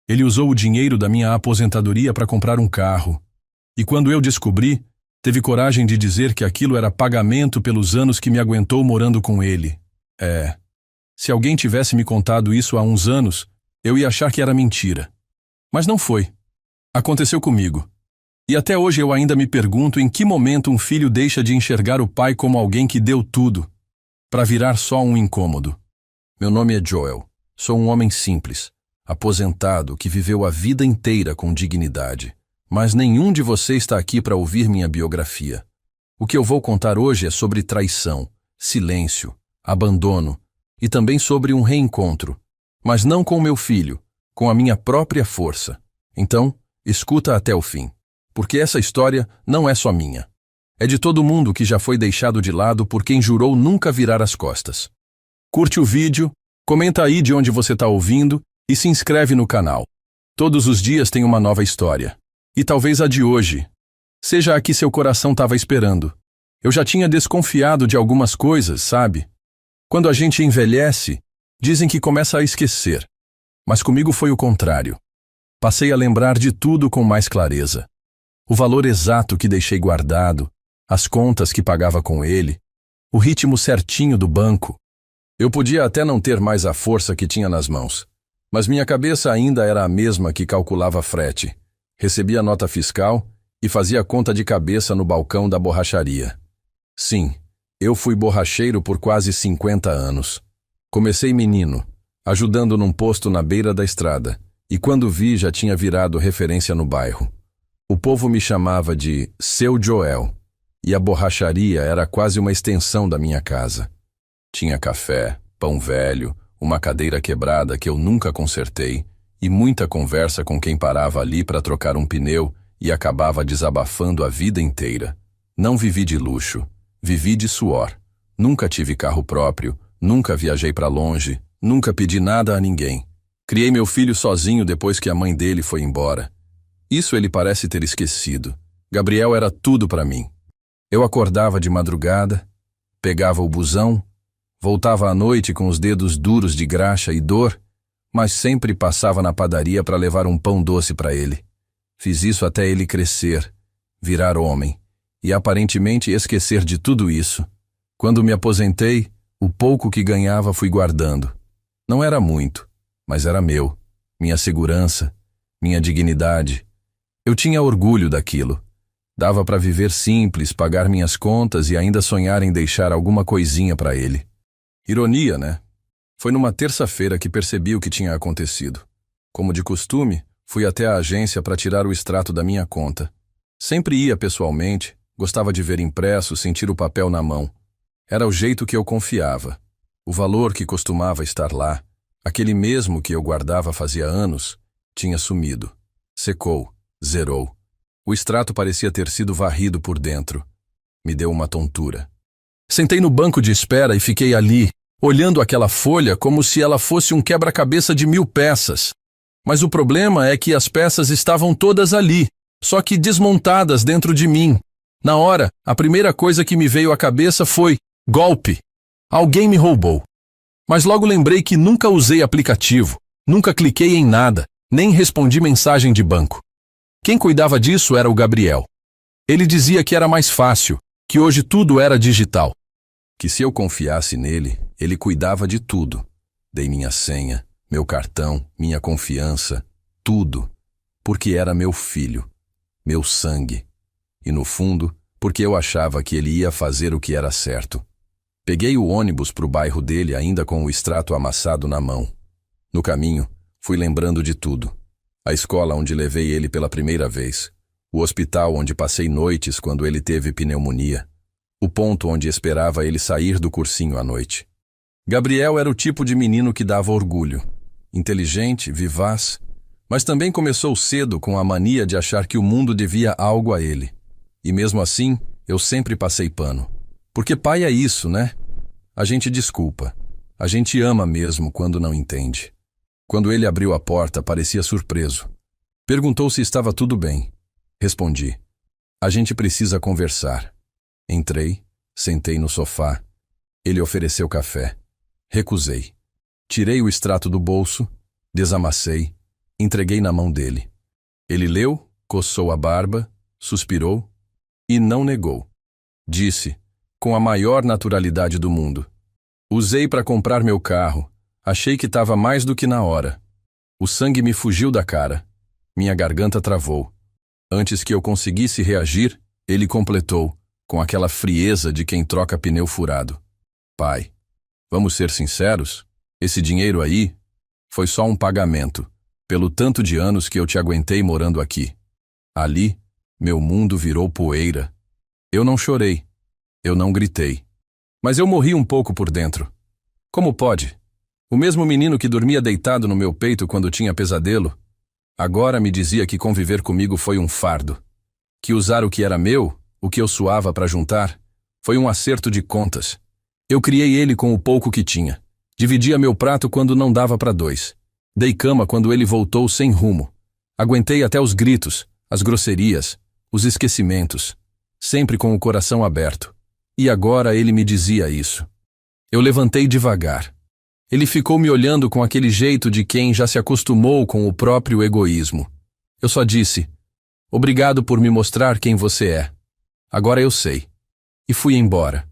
Ele usou o dinheiro da minha aposentadoria para comprar um carro. E quando eu descobri, teve coragem de dizer que aquilo era pagamento pelos anos que me aguentou morando com ele. Se alguém tivesse me contado isso há uns anos, eu ia achar que era mentira. Mas não foi. Aconteceu comigo. E até hoje eu ainda me pergunto em que momento um filho deixa de enxergar o pai como alguém que deu tudo, para virar só um incômodo. Meu nome é Joel. Sou um homem simples, aposentado, que viveu a vida inteira com dignidade. Mas nenhum de vocês está aqui para ouvir minha biografia. O que eu vou contar hoje é sobre traição, silêncio, abandono e também sobre um reencontro. Mas não com meu filho, com a minha própria força. Então, escuta até o fim. Porque essa história não é só minha. É de todo mundo que já foi deixado de lado por quem jurou nunca virar as costas. Curte o vídeo, comenta aí de onde você está ouvindo e se inscreve no canal. Todos os dias tem uma nova história. E talvez a de hoje seja a que seu coração estava esperando. Eu já tinha desconfiado de algumas coisas, sabe? Quando a gente envelhece, dizem que começa a esquecer. Mas comigo foi o contrário. Passei a lembrar de tudo com mais clareza. O valor exato que deixei guardado, as contas que pagava com ele, o ritmo certinho do banco. Eu podia até não ter mais a força que tinha nas mãos, mas minha cabeça ainda era a mesma que calculava frete, recebia nota fiscal e fazia conta de cabeça no balcão da borracharia. Sim, eu fui borracheiro por quase 50 anos. Comecei menino, ajudando num posto na beira da estrada, e quando vi já tinha virado referência no bairro. O povo me chamava de Seu Joel, e a borracharia era quase uma extensão da minha casa. Tinha café, pão velho, uma cadeira quebrada que eu nunca consertei, e muita conversa com quem parava ali para trocar um pneu e acabava desabafando a vida inteira. Não vivi de luxo, vivi de suor. Nunca tive carro próprio, nunca viajei para longe, nunca pedi nada a ninguém. Criei meu filho sozinho depois que a mãe dele foi embora. Isso ele parece ter esquecido. Gabriel era tudo para mim. Eu acordava de madrugada, pegava o busão, voltava à noite com os dedos duros de graxa e dor, mas sempre passava na padaria para levar um pão doce para ele. Fiz isso até ele crescer, virar homem, e aparentemente esquecer de tudo isso. Quando me aposentei, o pouco que ganhava fui guardando. Não era muito, mas era meu, minha segurança, minha dignidade. Eu tinha orgulho daquilo. Dava para viver simples, pagar minhas contas e ainda sonhar em deixar alguma coisinha para ele. Ironia, né? Foi numa terça-feira que percebi o que tinha acontecido. Como de costume, fui até a agência para tirar o extrato da minha conta. Sempre ia pessoalmente, gostava de ver impresso, sentir o papel na mão. Era o jeito que eu confiava. O valor que costumava estar lá, aquele mesmo que eu guardava fazia anos, tinha sumido. Secou, zerou. O extrato parecia ter sido varrido por dentro. Me deu uma tontura. Sentei no banco de espera e fiquei ali, olhando aquela folha como se ela fosse um quebra-cabeça de 1000 peças. Mas o problema é que as peças estavam todas ali, só que desmontadas dentro de mim. Na hora, a primeira coisa que me veio à cabeça foi: golpe. Alguém me roubou. Mas logo lembrei que nunca usei aplicativo, nunca cliquei em nada, nem respondi mensagem de banco. Quem cuidava disso era o Gabriel. Ele dizia que era mais fácil, que hoje tudo era digital. Que se eu confiasse nele, ele cuidava de tudo. Dei minha senha, meu cartão, minha confiança, tudo. Porque era meu filho, meu sangue. E no fundo, porque eu achava que ele ia fazer o que era certo. Peguei o ônibus para o bairro dele ainda com o extrato amassado na mão. No caminho, fui lembrando de tudo. A escola onde levei ele pela primeira vez. O hospital onde passei noites quando ele teve pneumonia. O ponto onde esperava ele sair do cursinho à noite. Gabriel era o tipo de menino que dava orgulho. Inteligente, vivaz, mas também começou cedo com a mania de achar que o mundo devia algo a ele. E mesmo assim, eu sempre passei pano. Porque pai é isso, né? A gente desculpa. A gente ama mesmo quando não entende. Quando ele abriu a porta, parecia surpreso. Perguntou se estava tudo bem. Respondi: a gente precisa conversar. Entrei, sentei no sofá. Ele ofereceu café. Recusei. Tirei o extrato do bolso, desamassei, Entreguei na mão dele. Ele leu, coçou a barba, suspirou e não negou. Disse, com a maior naturalidade do mundo: usei para comprar meu carro. Achei que estava mais do que na hora. O sangue me fugiu da cara. Minha garganta travou. Antes que eu conseguisse reagir, ele completou, com aquela frieza de quem troca pneu furado: pai, vamos ser sinceros? Esse dinheiro aí foi só um pagamento, pelo tanto de anos que eu te aguentei morando aqui. Ali, meu mundo virou poeira. Eu não chorei. Eu não gritei. Mas eu morri um pouco por dentro. Como pode? O mesmo menino que dormia deitado no meu peito quando tinha pesadelo, agora me dizia que conviver comigo foi um fardo. Que usar o que era meu, o que eu suava para juntar, foi um acerto de contas. Eu criei ele com o pouco que tinha. Dividia meu prato quando não dava para dois. Dei cama quando ele voltou sem rumo. Aguentei até os gritos, as grosserias, os esquecimentos, sempre com o coração aberto. E agora ele me dizia isso. Eu levantei devagar. Ele ficou me olhando com aquele jeito de quem já se acostumou com o próprio egoísmo. Eu só disse: obrigado por me mostrar quem você é. Agora eu sei. E fui embora.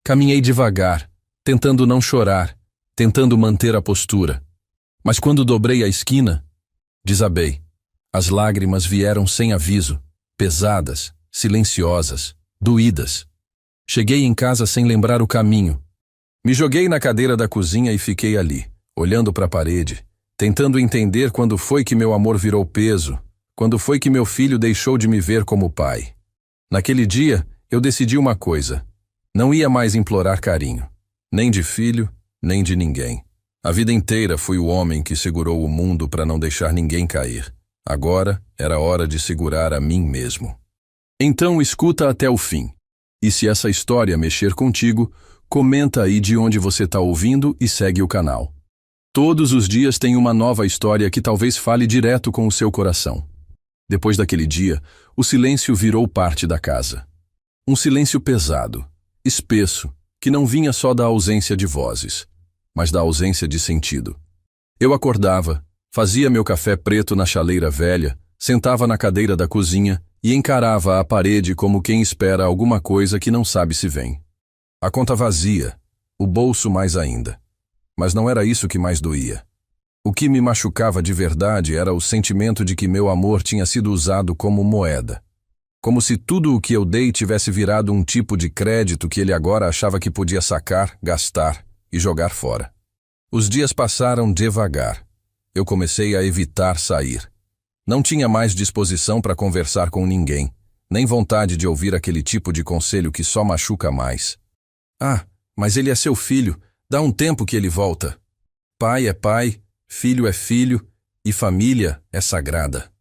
Caminhei devagar, tentando não chorar, tentando manter a postura. Mas quando dobrei a esquina, desabei. As lágrimas vieram sem aviso, pesadas, silenciosas, doídas. Cheguei em casa sem lembrar o caminho. Me joguei na cadeira da cozinha e fiquei ali, olhando para a parede, tentando entender quando foi que meu amor virou peso, quando foi que meu filho deixou de me ver como pai. Naquele dia, eu decidi uma coisa: não ia mais implorar carinho, nem de filho, nem de ninguém. A vida inteira fui o homem que segurou o mundo para não deixar ninguém cair. Agora era hora de segurar a mim mesmo. Então escuta até o fim. E se essa história mexer contigo, comenta aí de onde você está ouvindo e segue o canal. Todos os dias tem uma nova história que talvez fale direto com o seu coração. Depois daquele dia, o silêncio virou parte da casa. Um silêncio pesado, espesso, que não vinha só da ausência de vozes, mas da ausência de sentido. Eu acordava, fazia meu café preto na chaleira velha, sentava na cadeira da cozinha e encarava a parede como quem espera alguma coisa que não sabe se vem. A conta vazia, o bolso mais ainda. Mas não era isso que mais doía. O que me machucava de verdade era o sentimento de que meu amor tinha sido usado como moeda. Como se tudo o que eu dei tivesse virado um tipo de crédito que ele agora achava que podia sacar, gastar e jogar fora. Os dias passaram devagar. Eu comecei a evitar sair. Não tinha mais disposição para conversar com ninguém, nem vontade de ouvir aquele tipo de conselho que só machuca mais. Ah, mas ele é seu filho, dá um tempo que ele volta. Pai é pai, filho é filho e família é sagrada.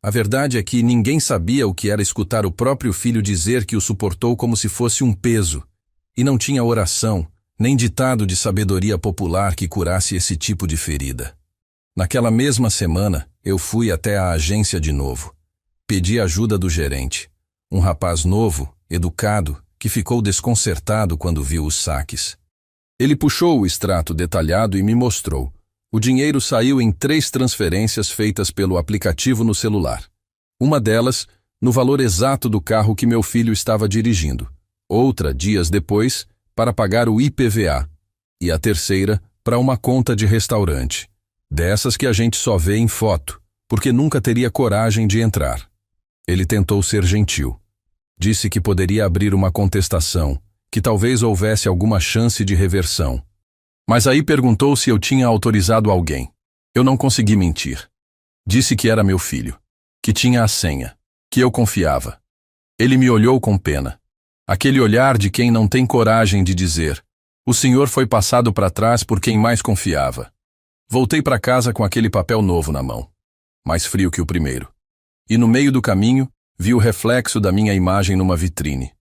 A verdade é que ninguém sabia o que era escutar o próprio filho dizer que o suportou como se fosse um peso, e não tinha oração, nem ditado de sabedoria popular que curasse esse tipo de ferida. Naquela mesma semana, eu fui até a agência de novo. Pedi ajuda do gerente, um rapaz novo, educado, que ficou desconcertado quando viu os saques. Ele puxou o extrato detalhado e me mostrou. O dinheiro saiu em 3 transferências feitas pelo aplicativo no celular. Uma delas, no valor exato do carro que meu filho estava dirigindo. Outra, dias depois, para pagar o IPVA. E a terceira, para uma conta de restaurante. Dessas que a gente só vê em foto, porque nunca teria coragem de entrar. Ele tentou ser gentil. Disse que poderia abrir uma contestação, que talvez houvesse alguma chance de reversão. Mas aí perguntou se eu tinha autorizado alguém. Eu não consegui mentir. Disse que era meu filho, que tinha a senha, que eu confiava. Ele me olhou com pena. Aquele olhar de quem não tem coragem de dizer: o senhor foi passado para trás por quem mais confiava. Voltei para casa com aquele papel novo na mão, mais frio que o primeiro. E no meio do caminho, vi o reflexo da minha imagem numa vitrine.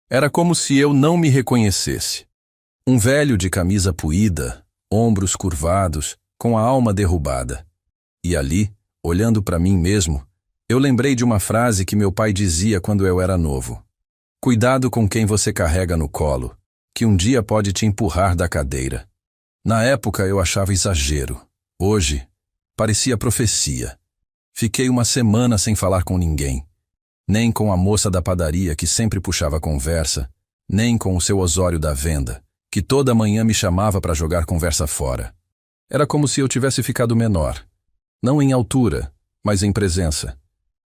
Era como se eu não me reconhecesse. Um velho de camisa puída, ombros curvados, com a alma derrubada. E ali, olhando para mim mesmo, eu lembrei de uma frase que meu pai dizia quando eu era novo. Cuidado com quem você carrega no colo, que um dia pode te empurrar da cadeira. Na época eu achava exagero. Hoje, Parecia profecia. Fiquei uma semana sem falar com ninguém. Nem com a moça da padaria que sempre puxava conversa, nem com o seu Osório da venda, que toda manhã me chamava para jogar conversa fora. Era como se eu tivesse ficado menor. Não em altura, mas em presença.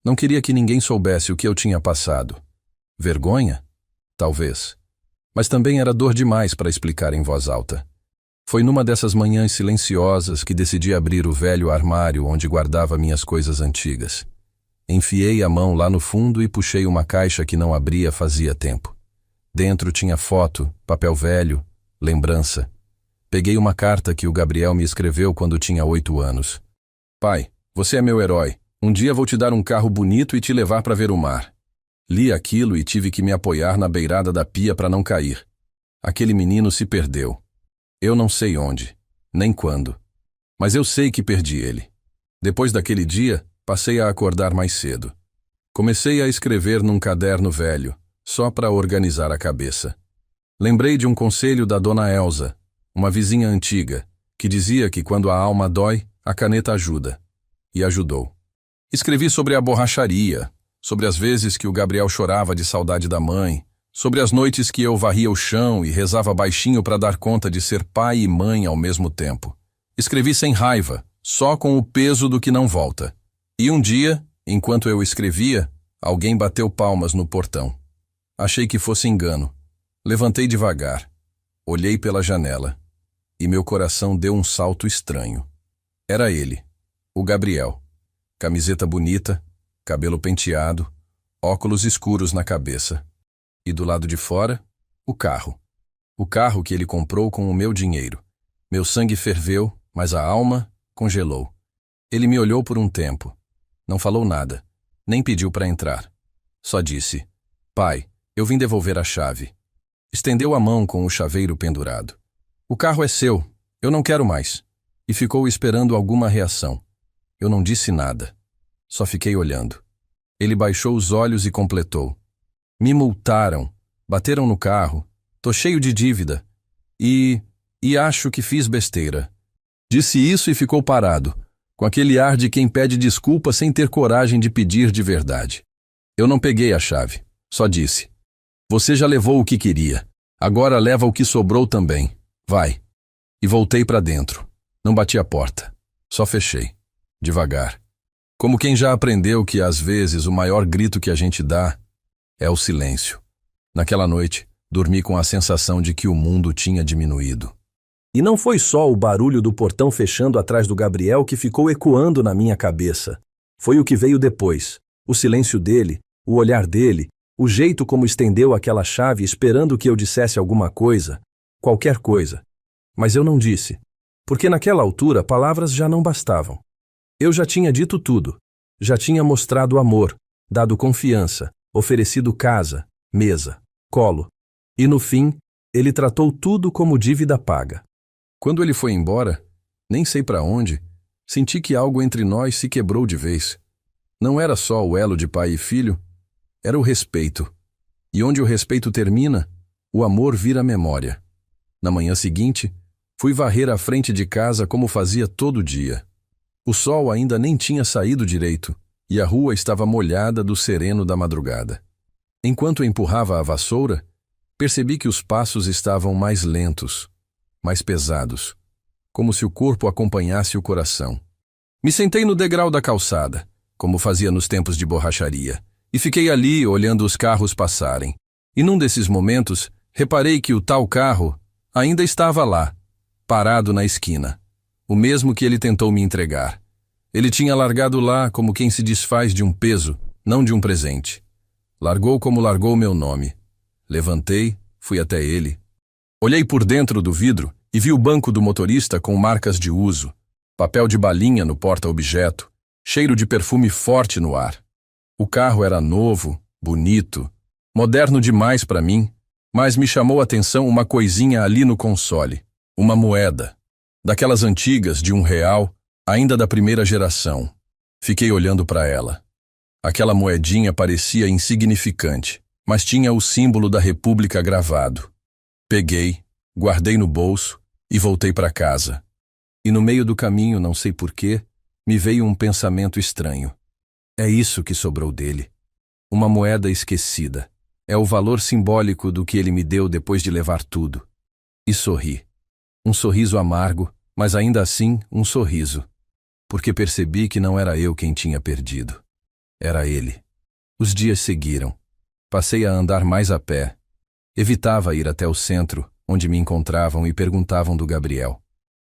Não queria que ninguém soubesse o que eu tinha passado. Vergonha? Talvez. Mas também era dor demais para explicar em voz alta. Foi numa dessas manhãs silenciosas que decidi abrir o velho armário onde guardava minhas coisas antigas. Enfiei a mão lá no fundo e puxei uma caixa que não abria fazia tempo. Dentro tinha foto, papel velho, lembrança. Peguei uma carta que o Gabriel me escreveu quando tinha 8 anos. Pai, você é meu herói. Um dia vou te dar um carro bonito e te levar para ver o mar. Li aquilo e tive que me apoiar na beirada da pia para não cair. Aquele menino se perdeu. Eu não sei onde, nem quando. Mas eu sei que perdi ele. Depois daquele dia, passei a acordar mais cedo. Comecei a escrever num caderno velho, só para organizar a cabeça. Lembrei de um conselho da dona Elza, uma vizinha antiga, que dizia que quando a alma dói, a caneta ajuda. E ajudou. Escrevi sobre a borracharia, sobre as vezes que o Gabriel chorava de saudade da mãe, sobre as noites que eu varria o chão e rezava baixinho para dar conta de ser pai e mãe ao mesmo tempo. Escrevi sem raiva, só com o peso do que não volta. E um dia, enquanto eu escrevia, alguém bateu palmas no portão. Achei que fosse engano. Levantei devagar. Olhei pela janela. E meu coração deu um salto estranho. Era ele, o Gabriel. Camiseta bonita, cabelo penteado, óculos escuros na cabeça. E do lado de fora, o carro. O carro que ele comprou com o meu dinheiro. Meu sangue ferveu, mas a alma congelou. Ele me olhou por um tempo. Não falou nada, nem pediu para entrar. Só disse, pai, eu vim devolver a chave. Estendeu a mão com o chaveiro pendurado. O carro é seu, eu não quero mais. E ficou esperando alguma reação. Eu não disse nada. Só fiquei olhando. Ele baixou os olhos e completou. Me multaram, bateram no carro, tô cheio de dívida. E acho que fiz besteira. Disse isso e ficou parado, com aquele ar de quem pede desculpa sem ter coragem de pedir de verdade. Eu não peguei a chave, só disse. Você já levou o que queria, agora leva o que sobrou também. Vai. E voltei para dentro. Não bati a porta, só fechei, devagar. Como quem já aprendeu que às vezes o maior grito que a gente dá é o silêncio. Naquela noite, dormi com a sensação de que o mundo tinha diminuído. E não foi só o barulho do portão fechando atrás do Gabriel que ficou ecoando na minha cabeça. Foi o que veio depois. O silêncio dele, o olhar dele, o jeito como estendeu aquela chave esperando que eu dissesse alguma coisa, qualquer coisa. Mas eu não disse, porque naquela altura palavras já não bastavam. Eu já tinha dito tudo. Já tinha mostrado amor, dado confiança, oferecido casa, mesa, colo. E no fim, ele tratou tudo como dívida paga. Quando ele foi embora, nem sei para onde, senti que algo entre nós se quebrou de vez. Não era só o elo de pai e filho, era o respeito. E onde o respeito termina, o amor vira memória. Na manhã seguinte, fui varrer a frente de casa como fazia todo dia. O sol ainda nem tinha saído direito, e a rua estava molhada do sereno da madrugada. Enquanto empurrava a vassoura, percebi que os passos estavam mais lentos, mais pesados, como se o corpo acompanhasse o coração. Me sentei no degrau da calçada, como fazia nos tempos de borracharia, e fiquei ali olhando os carros passarem. E num desses momentos, reparei que o tal carro ainda estava lá, parado na esquina, o mesmo que ele tentou me entregar. Ele tinha largado lá como quem se desfaz de um peso, não de um presente. Largou como largou meu nome. Levantei, fui até ele. Olhei por dentro do vidro e vi o banco do motorista com marcas de uso, papel de balinha no porta-objeto, cheiro de perfume forte no ar. O carro era novo, bonito, moderno demais para mim, mas me chamou a atenção uma coisinha ali no console, uma moeda, daquelas antigas de R$1, ainda da primeira geração. Fiquei olhando para ela. Aquela moedinha parecia insignificante, mas tinha o símbolo da República gravado. Peguei, guardei no bolso e voltei para casa. E no meio do caminho, não sei porquê, Me veio um pensamento estranho. É isso que sobrou dele. Uma moeda esquecida. É o valor simbólico do que ele me deu depois de levar tudo. E sorri. Um sorriso amargo, mas ainda assim um sorriso. Porque percebi que não era eu quem tinha perdido. Era ele. Os dias seguiram. Passei a andar mais a pé. Evitava ir até o centro, onde me encontravam e perguntavam do Gabriel.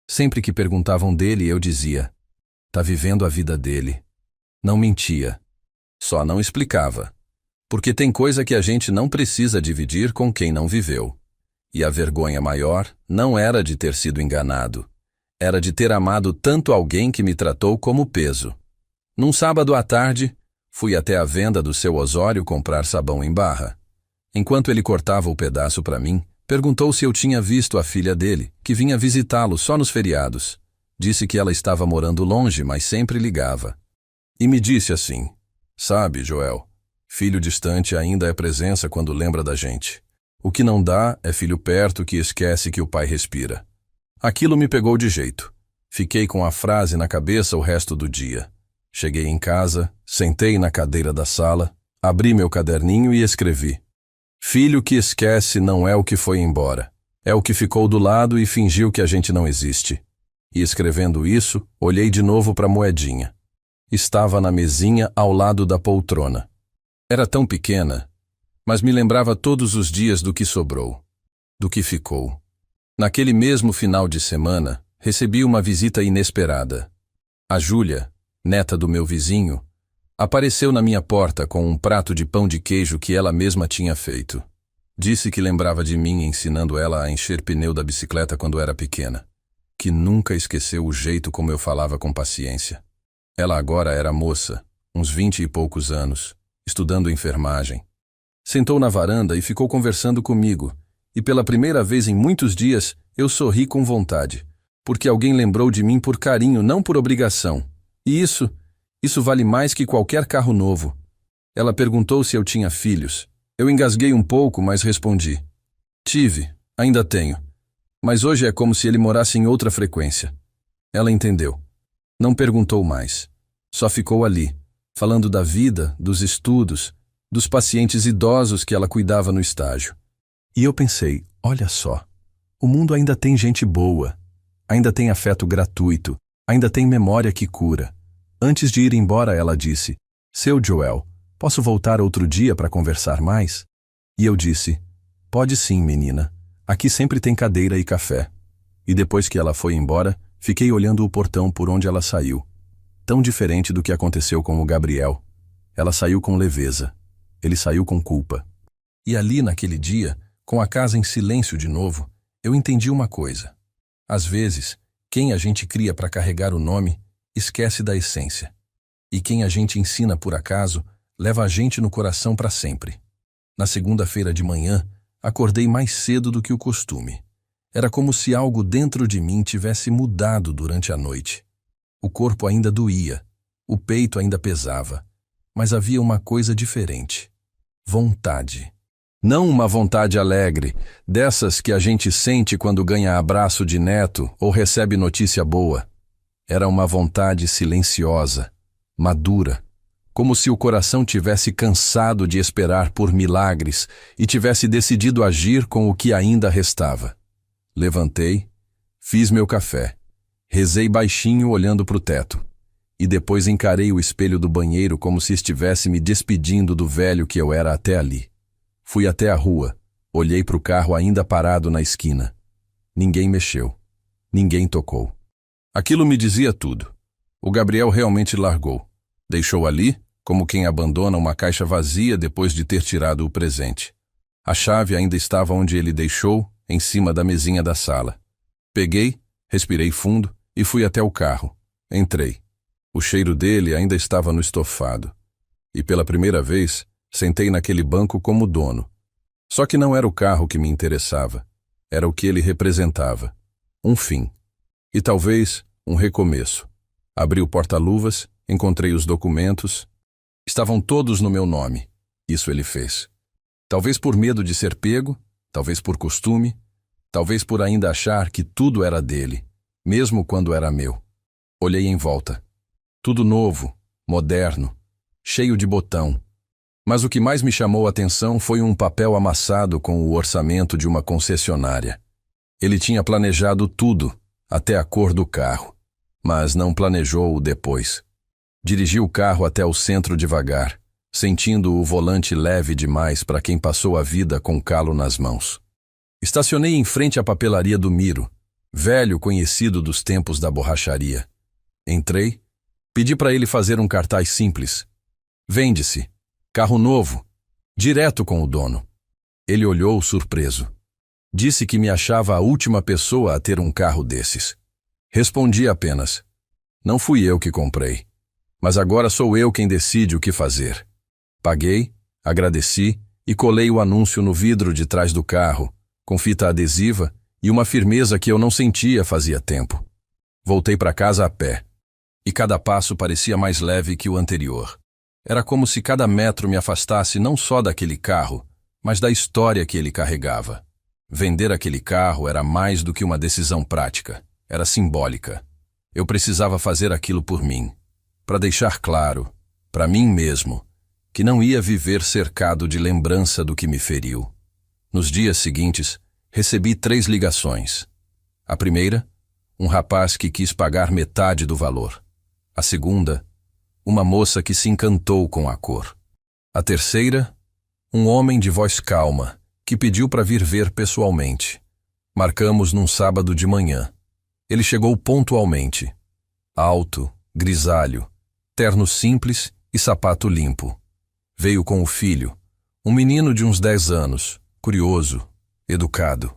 Sempre que perguntavam dele, eu dizia: tá vivendo a vida dele. Não mentia. Só não explicava. Porque tem coisa que a gente não precisa dividir com quem não viveu. E a vergonha maior não era de ter sido enganado. Era de ter amado tanto alguém que me tratou como peso. Num sábado à tarde, fui até a venda do seu Osório comprar sabão em barra. Enquanto ele cortava o pedaço para mim, perguntou se eu tinha visto a filha dele, que vinha visitá-lo só nos feriados. Disse que ela estava morando longe, mas sempre ligava. E me disse assim: sabe, Joel, filho distante ainda é presença quando lembra da gente. O que não dá é filho perto que esquece que o pai respira. Aquilo me pegou de jeito. Fiquei com a frase na cabeça o resto do dia. Cheguei em casa, sentei na cadeira da sala, abri meu caderninho e escrevi: filho que esquece não é o que foi embora. É o que ficou do lado e fingiu que a gente não existe. E escrevendo isso, olhei de novo para a moedinha. Estava na mesinha ao lado da poltrona. Era tão pequena, mas me lembrava todos os dias do que sobrou, do que ficou. Naquele mesmo final de semana, recebi uma visita inesperada. A Júlia, neta do meu vizinho, apareceu na minha porta com um prato de pão de queijo que ela mesma tinha feito. Disse que lembrava de mim ensinando ela a encher pneu da bicicleta quando era pequena, que nunca esqueceu o jeito como eu falava com paciência. Ela agora era moça, uns 20 e poucos anos, estudando enfermagem. Sentou na varanda e ficou conversando comigo, e pela primeira vez em muitos dias eu sorri com vontade, porque alguém lembrou de mim por carinho, não por obrigação. E isso vale mais que qualquer carro novo. Ela perguntou se eu tinha filhos. Eu engasguei um pouco, mas respondi: tive, ainda tenho. Mas hoje é como se ele morasse em outra frequência. Ela entendeu. Não perguntou mais. Só ficou ali, falando da vida, dos estudos, dos pacientes idosos que ela cuidava no estágio. E eu pensei, olha só, o mundo ainda tem gente boa, ainda tem afeto gratuito, ainda tem memória que cura. Antes de ir embora, ela disse: seu Joel, posso voltar outro dia para conversar mais? E eu disse: pode sim, menina. Aqui sempre tem cadeira e café. E depois que ela foi embora, fiquei olhando o portão por onde ela saiu. Tão diferente do que aconteceu com o Gabriel. Ela saiu com leveza. Ele saiu com culpa. E ali, naquele dia, com a casa em silêncio de novo, eu entendi uma coisa. Às vezes, quem a gente cria para carregar o nome, esquece da essência. E quem a gente ensina por acaso, leva a gente no coração para sempre. Na segunda-feira de manhã, acordei mais cedo do que o costume. Era como se algo dentro de mim tivesse mudado durante a noite. O corpo ainda doía, o peito ainda pesava, mas havia uma coisa diferente. Vontade. Não uma vontade alegre, dessas que a gente sente quando ganha abraço de neto ou recebe notícia boa. Era uma vontade silenciosa, madura, como se o coração tivesse cansado de esperar por milagres e tivesse decidido agir com o que ainda restava. Levantei, fiz meu café, rezei baixinho olhando para o teto, e depois encarei o espelho do banheiro como se estivesse me despedindo do velho que eu era até ali. Fui até a rua, olhei para o carro ainda parado na esquina. Ninguém mexeu, ninguém tocou. Aquilo me dizia tudo. O Gabriel realmente largou. Deixou ali, como quem abandona uma caixa vazia depois de ter tirado o presente. A chave ainda estava onde ele deixou, em cima da mesinha da sala. Peguei, respirei fundo e fui até o carro. Entrei. O cheiro dele ainda estava no estofado. E pela primeira vez, sentei naquele banco como dono. Só que não era o carro que me interessava. Era o que ele representava. Um fim. E talvez um recomeço. Abri o porta-luvas, encontrei os documentos. Estavam todos no meu nome. Isso ele fez. Talvez por medo de ser pego, talvez por costume, talvez por ainda achar que tudo era dele, mesmo quando era meu. Olhei em volta. Tudo novo, moderno, cheio de botão. Mas o que mais me chamou a atenção foi um papel amassado com o orçamento de uma concessionária. Ele tinha planejado tudo, até a cor do carro, mas não planejou o depois. Dirigiu o carro até o centro devagar, sentindo o volante leve demais para quem passou a vida com calo nas mãos. Estacionei em frente à papelaria do Miro, velho conhecido dos tempos da borracharia. Entrei, pedi para ele fazer um cartaz simples. Vende-se, carro novo, direto com o dono. Ele olhou surpreso. Disse que me achava a última pessoa a ter um carro desses. Respondi apenas: não fui eu que comprei, mas agora sou eu quem decide o que fazer. Paguei, agradeci e colei o anúncio no vidro de trás do carro, com fita adesiva e uma firmeza que eu não sentia fazia tempo. Voltei para casa a pé, e cada passo parecia mais leve que o anterior. Era como se cada metro me afastasse não só daquele carro, mas da história que ele carregava. Vender aquele carro era mais do que uma decisão prática, era simbólica. Eu precisava fazer aquilo por mim, para deixar claro, para mim mesmo, que não ia viver cercado de lembrança do que me feriu. Nos dias seguintes, recebi 3 ligações. A primeira, um rapaz que quis pagar metade do valor. A segunda, uma moça que se encantou com a cor. A terceira, um homem de voz calma, que pediu para vir ver pessoalmente. Marcamos num sábado de manhã. Ele chegou pontualmente. Alto, grisalho, terno simples e sapato limpo. Veio com o filho, um menino de uns 10 anos, curioso, educado.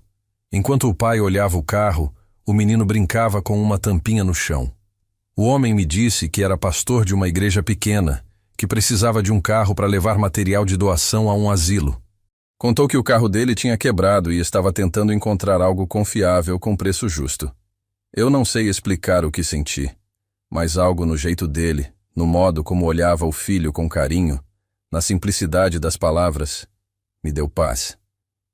Enquanto o pai olhava o carro, o menino brincava com uma tampinha no chão. O homem me disse que era pastor de uma igreja pequena, que precisava de um carro para levar material de doação a um asilo. Contou que o carro dele tinha quebrado e estava tentando encontrar algo confiável com preço justo. Eu não sei explicar o que senti, mas algo no jeito dele, no modo como olhava o filho com carinho, na simplicidade das palavras, me deu paz.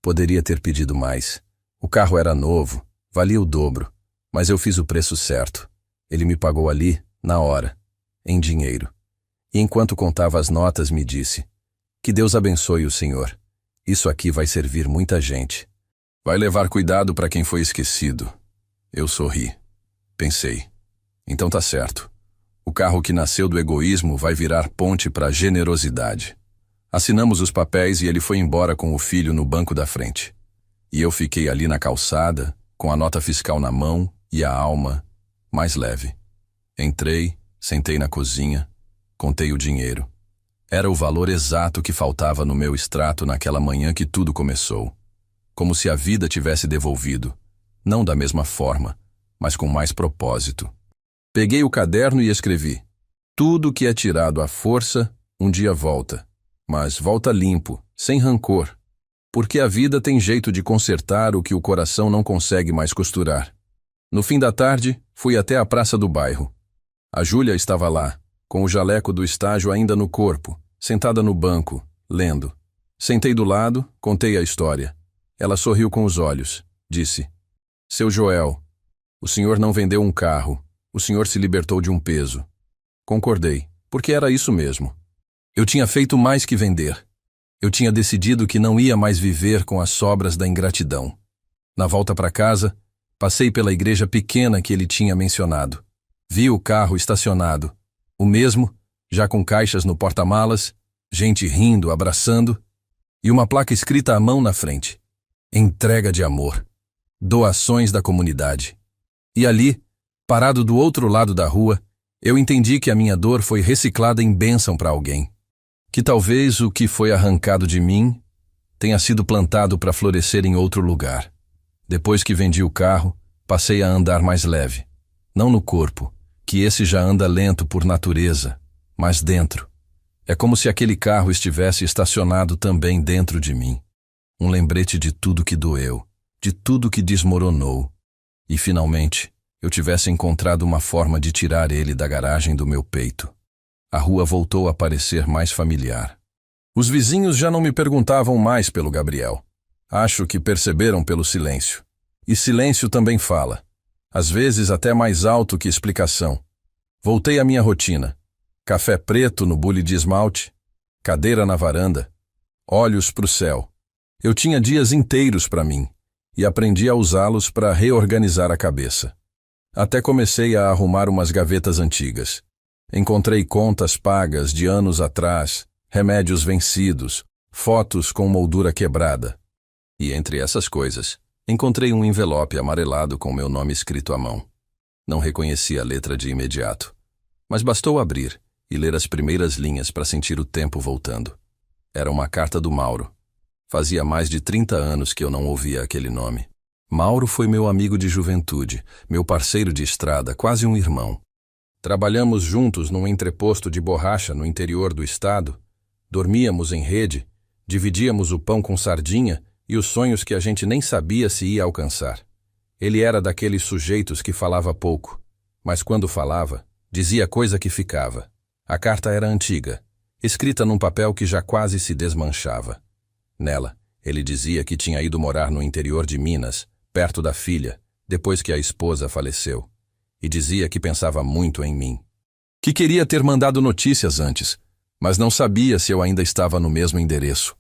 Poderia ter pedido mais. O carro era novo, valia o dobro, mas eu fiz o preço certo. Ele me pagou ali, na hora, em dinheiro. E enquanto contava as notas me disse: que Deus abençoe o senhor. Isso aqui vai servir muita gente. Vai levar cuidado para quem foi esquecido. Eu sorri. Pensei: então tá certo. O carro que nasceu do egoísmo vai virar ponte para a generosidade. Assinamos os papéis e ele foi embora com o filho no banco da frente. E eu fiquei ali na calçada, com a nota fiscal na mão e a alma mais leve. Entrei, sentei na cozinha, contei o dinheiro. Era o valor exato que faltava no meu extrato naquela manhã que tudo começou. Como se a vida tivesse devolvido, não da mesma forma, mas com mais propósito. Peguei o caderno e escrevi: tudo que é tirado à força, um dia volta. Mas volta limpo, sem rancor. Porque a vida tem jeito de consertar o que o coração não consegue mais costurar. No fim da tarde, fui até a praça do bairro. A Júlia estava lá, com o jaleco do estágio ainda no corpo, sentada no banco, lendo. Sentei do lado, contei a história. Ela sorriu com os olhos. Disse: seu Joel, o senhor não vendeu um carro. O senhor se libertou de um peso. Concordei, porque era isso mesmo. Eu tinha feito mais que vender. Eu tinha decidido que não ia mais viver com as sobras da ingratidão. Na volta para casa, passei pela igreja pequena que ele tinha mencionado. Vi o carro estacionado. O mesmo, já com caixas no porta-malas, gente rindo, abraçando, e uma placa escrita à mão na frente: entrega de amor. Doações da comunidade. E ali, parado do outro lado da rua, eu entendi que a minha dor foi reciclada em bênção para alguém. Que talvez o que foi arrancado de mim tenha sido plantado para florescer em outro lugar. Depois que vendi o carro, passei a andar mais leve. Não no corpo, que esse já anda lento por natureza, mas dentro. É como se aquele carro estivesse estacionado também dentro de mim. Um lembrete de tudo que doeu, de tudo que desmoronou. E, finalmente, eu tivesse encontrado uma forma de tirar ele da garagem do meu peito. A rua voltou a parecer mais familiar. Os vizinhos já não me perguntavam mais pelo Gabriel. Acho que perceberam pelo silêncio. E silêncio também fala. Às vezes até mais alto que explicação. Voltei à minha rotina. Café preto no bule de esmalte, cadeira na varanda, olhos para o céu. Eu tinha dias inteiros para mim e aprendi a usá-los para reorganizar a cabeça. Até comecei a arrumar umas gavetas antigas. Encontrei contas pagas de anos atrás, remédios vencidos, fotos com moldura quebrada. E entre essas coisas, encontrei um envelope amarelado com meu nome escrito à mão. Não reconheci a letra de imediato, mas bastou abrir e ler as primeiras linhas para sentir o tempo voltando. Era uma carta do Mauro. Fazia mais de 30 anos que eu não ouvia aquele nome. Mauro foi meu amigo de juventude, meu parceiro de estrada, quase um irmão. Trabalhamos juntos num entreposto de borracha no interior do estado, dormíamos em rede, dividíamos o pão com sardinha e os sonhos que a gente nem sabia se ia alcançar. Ele era daqueles sujeitos que falava pouco, mas quando falava, dizia coisa que ficava. A carta era antiga, escrita num papel que já quase se desmanchava. Nela, ele dizia que tinha ido morar no interior de Minas, perto da filha, depois que a esposa faleceu, e dizia que pensava muito em mim. Que queria ter mandado notícias antes, mas não sabia se eu ainda estava no mesmo endereço.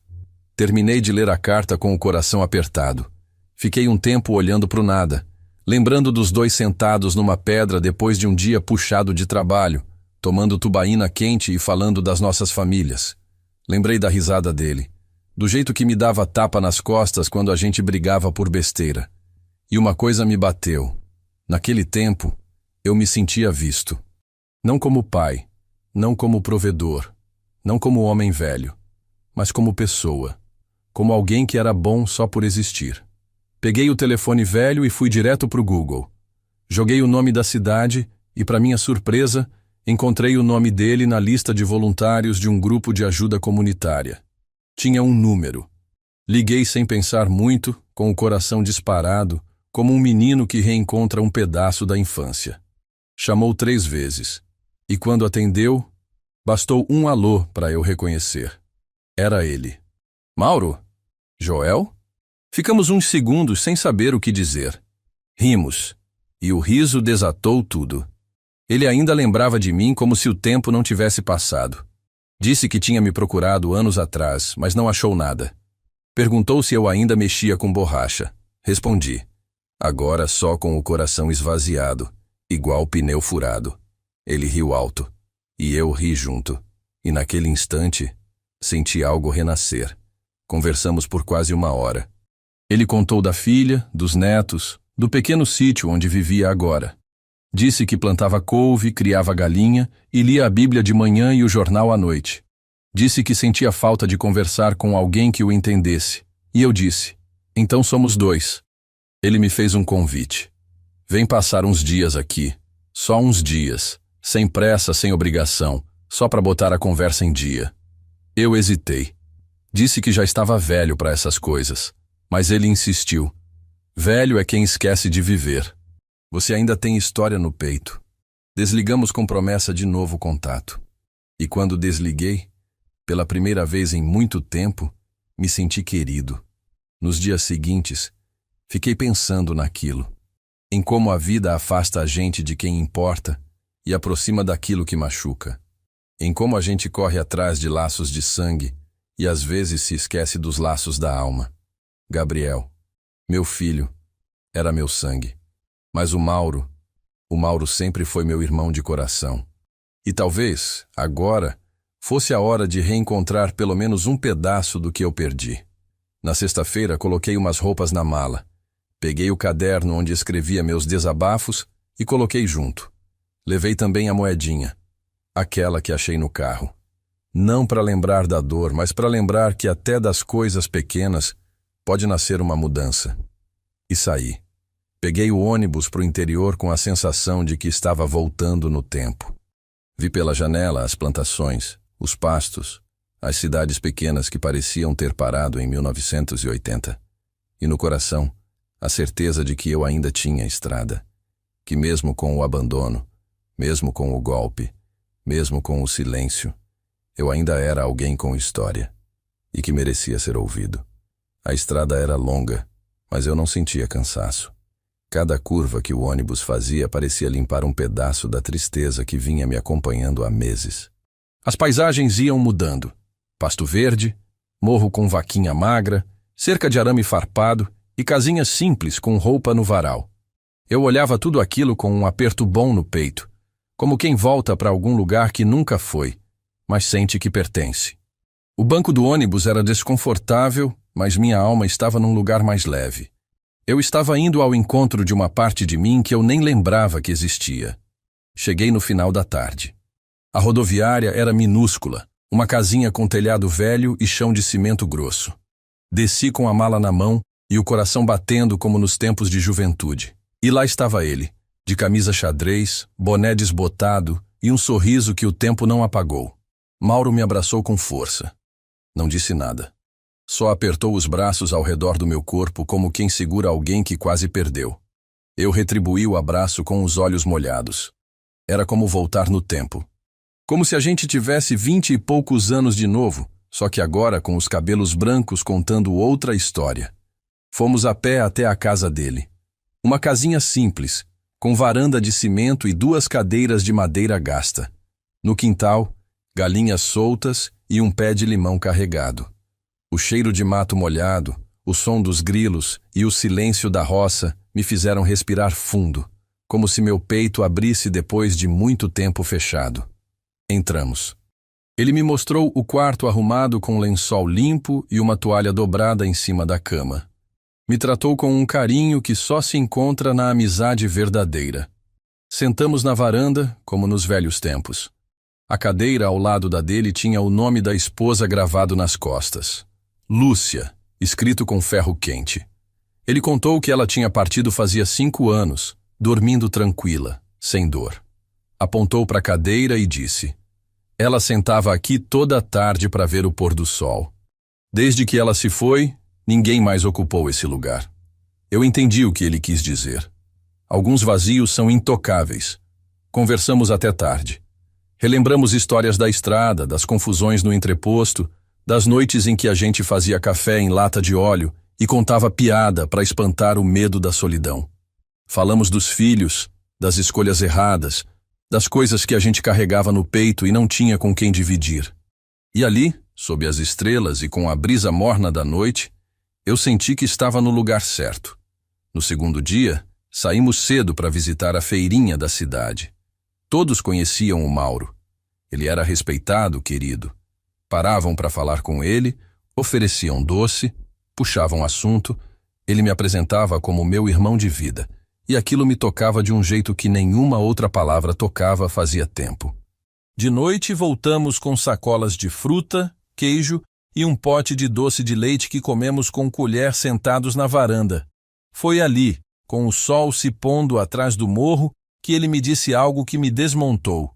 Terminei de ler a carta com o coração apertado. Fiquei um tempo olhando para o nada, lembrando dos dois sentados numa pedra depois de um dia puxado de trabalho, tomando tubaína quente e falando das nossas famílias. Lembrei da risada dele, do jeito que me dava tapa nas costas quando a gente brigava por besteira. E uma coisa me bateu. Naquele tempo, eu me sentia visto. Não como pai, não como provedor, não como homem velho, mas como pessoa, como alguém que era bom só por existir. Peguei o telefone velho e fui direto para o Google. Joguei o nome da cidade e, para minha surpresa, encontrei o nome dele na lista de voluntários de um grupo de ajuda comunitária. Tinha um número. Liguei sem pensar muito, com o coração disparado, como um menino que reencontra um pedaço da infância. Chamou 3 vezes, e quando atendeu, bastou um alô para eu reconhecer. Era ele. Mauro? Joel? Ficamos uns segundos sem saber o que dizer. Rimos, e o riso desatou tudo. Ele ainda lembrava de mim como se o tempo não tivesse passado. Disse que tinha me procurado anos atrás, mas não achou nada. Perguntou se eu ainda mexia com borracha. Respondi. Agora só com o coração esvaziado, igual pneu furado. Ele riu alto, e eu ri junto. E naquele instante, senti algo renascer. Conversamos por quase 1 hora. Ele contou da filha, dos netos, do pequeno sítio onde vivia agora. Disse que plantava couve, criava galinha e lia a Bíblia de manhã e o jornal à noite. Disse que sentia falta de conversar com alguém que o entendesse. E eu disse, então somos 2. Ele me fez um convite. Vem passar uns dias aqui. Só uns dias. Sem pressa, sem obrigação. Só para botar a conversa em dia. Eu hesitei. Disse que já estava velho para essas coisas. Mas ele insistiu. Velho é quem esquece de viver. Você ainda tem história no peito. Desligamos com promessa de novo contato. E quando desliguei, pela primeira vez em muito tempo, me senti querido. Nos dias seguintes, fiquei pensando naquilo, em como a vida afasta a gente de quem importa e aproxima daquilo que machuca, em como a gente corre atrás de laços de sangue e às vezes se esquece dos laços da alma. Gabriel, meu filho, era meu sangue, mas o Mauro sempre foi meu irmão de coração. E talvez, agora, fosse a hora de reencontrar pelo menos um pedaço do que eu perdi. Na sexta-feira, coloquei umas roupas na mala. Peguei o caderno onde escrevia meus desabafos e coloquei junto. Levei também a moedinha, aquela que achei no carro. Não para lembrar da dor, mas para lembrar que até das coisas pequenas pode nascer uma mudança. E saí. Peguei o ônibus para o interior com a sensação de que estava voltando no tempo. Vi pela janela as plantações, os pastos, as cidades pequenas que pareciam ter parado em 1980. E no coração, a certeza de que eu ainda tinha estrada. Que mesmo com o abandono, mesmo com o golpe, mesmo com o silêncio, eu ainda era alguém com história. E que merecia ser ouvido. A estrada era longa, mas eu não sentia cansaço. Cada curva que o ônibus fazia parecia limpar um pedaço da tristeza que vinha me acompanhando há meses. As paisagens iam mudando. Pasto verde, morro com vaquinha magra, cerca de arame farpado e casinhas simples com roupa no varal. Eu olhava tudo aquilo com um aperto bom no peito, como quem volta para algum lugar que nunca foi, mas sente que pertence. O banco do ônibus era desconfortável, mas minha alma estava num lugar mais leve. Eu estava indo ao encontro de uma parte de mim que eu nem lembrava que existia. Cheguei no final da tarde. A rodoviária era minúscula, uma casinha com telhado velho e chão de cimento grosso. Desci com a mala na mão e o coração batendo como nos tempos de juventude. E lá estava ele, de camisa xadrez, boné desbotado e um sorriso que o tempo não apagou. Mauro me abraçou com força. Não disse nada. Só apertou os braços ao redor do meu corpo como quem segura alguém que quase perdeu. Eu retribuí o abraço com os olhos molhados. Era como voltar no tempo. Como se a gente tivesse 20 e poucos anos de novo, só que agora com os cabelos brancos contando outra história. Fomos a pé até a casa dele. Uma casinha simples, com varanda de cimento e 2 cadeiras de madeira gasta. No quintal, galinhas soltas e um pé de limão carregado. O cheiro de mato molhado, o som dos grilos e o silêncio da roça me fizeram respirar fundo, como se meu peito abrisse depois de muito tempo fechado. Entramos. Ele me mostrou o quarto arrumado com um lençol limpo e uma toalha dobrada em cima da cama. Me tratou com um carinho que só se encontra na amizade verdadeira. Sentamos na varanda, como nos velhos tempos. A cadeira ao lado da dele tinha o nome da esposa gravado nas costas. Lúcia, escrito com ferro quente. Ele contou que ela tinha partido fazia 5 anos, dormindo tranquila, sem dor. Apontou para a cadeira e disse: ela sentava aqui toda a tarde para ver o pôr do sol. Desde que ela se foi, ninguém mais ocupou esse lugar. Eu entendi o que ele quis dizer. Alguns vazios são intocáveis. Conversamos até tarde. Relembramos histórias da estrada, das confusões no entreposto, das noites em que a gente fazia café em lata de óleo e contava piada para espantar o medo da solidão. Falamos dos filhos, das escolhas erradas, das coisas que a gente carregava no peito e não tinha com quem dividir. E ali, sob as estrelas e com a brisa morna da noite, eu senti que estava no lugar certo. No segundo dia, saímos cedo para visitar a feirinha da cidade. Todos conheciam o Mauro. Ele era respeitado, querido. Paravam para falar com ele, ofereciam doce, puxavam assunto. Ele me apresentava como meu irmão de vida, e aquilo me tocava de um jeito que nenhuma outra palavra tocava fazia tempo. De noite voltamos com sacolas de fruta, queijo e um pote de doce de leite que comemos com colher sentados na varanda. Foi ali, com o sol se pondo atrás do morro, que ele me disse algo que me desmontou.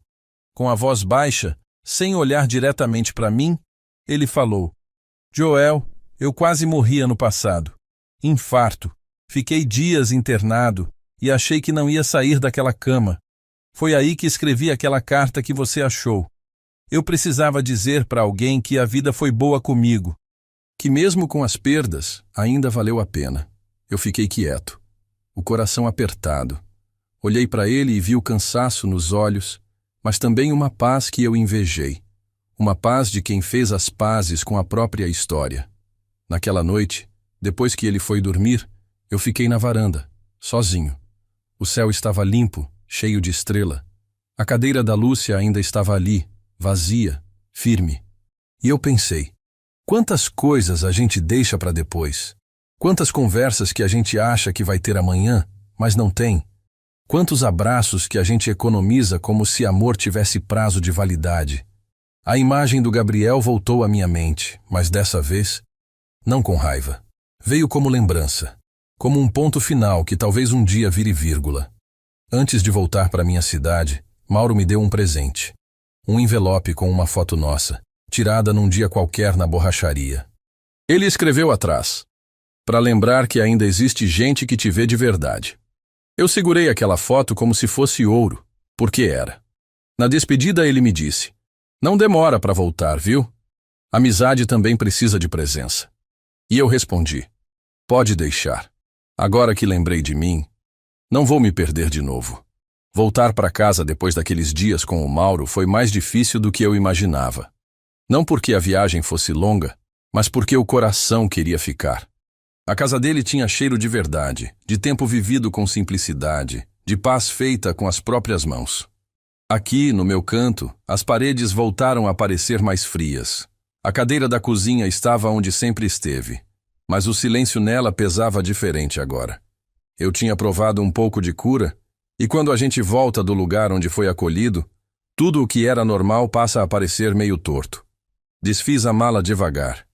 Com a voz baixa, sem olhar diretamente para mim, ele falou: Joel, eu quase morri ano passado. Infarto. Fiquei dias internado e achei que não ia sair daquela cama. Foi aí que escrevi aquela carta que você achou. Eu precisava dizer para alguém que a vida foi boa comigo, que mesmo com as perdas, ainda valeu a pena. Eu fiquei quieto, o coração apertado. Olhei para ele e vi o cansaço nos olhos, mas também uma paz que eu invejei. Uma paz de quem fez as pazes com a própria história. Naquela noite, depois que ele foi dormir, eu fiquei na varanda, sozinho. O céu estava limpo, cheio de estrela. A cadeira da Lúcia ainda estava ali, vazia, firme. E eu pensei, quantas coisas a gente deixa para depois? Quantas conversas que a gente acha que vai ter amanhã, mas não tem? Quantos abraços que a gente economiza como se amor tivesse prazo de validade? A imagem do Gabriel voltou à minha mente, mas dessa vez, não com raiva. Veio como lembrança, como um ponto final que talvez um dia vire vírgula. Antes de voltar para minha cidade, Mauro me deu um presente. Um envelope com uma foto nossa, tirada num dia qualquer na borracharia. Ele escreveu atrás, para lembrar que ainda existe gente que te vê de verdade. Eu segurei aquela foto como se fosse ouro, porque era. Na despedida ele me disse, não demora para voltar, viu? Amizade também precisa de presença. E eu respondi, pode deixar. Agora que lembrei de mim, Não vou me perder de novo. Voltar para casa depois daqueles dias com o Mauro foi mais difícil do que eu imaginava. Não porque a viagem fosse longa, mas porque o coração queria ficar. A casa dele tinha cheiro de verdade, de tempo vivido com simplicidade, de paz feita com as próprias mãos. Aqui, no meu canto, as paredes voltaram a parecer mais frias. A cadeira da cozinha estava onde sempre esteve, mas o silêncio nela pesava diferente agora. Eu tinha provado um pouco de cura, e quando a gente volta do lugar onde foi acolhido, tudo o que era normal passa a parecer meio torto. Desfiz a mala devagar.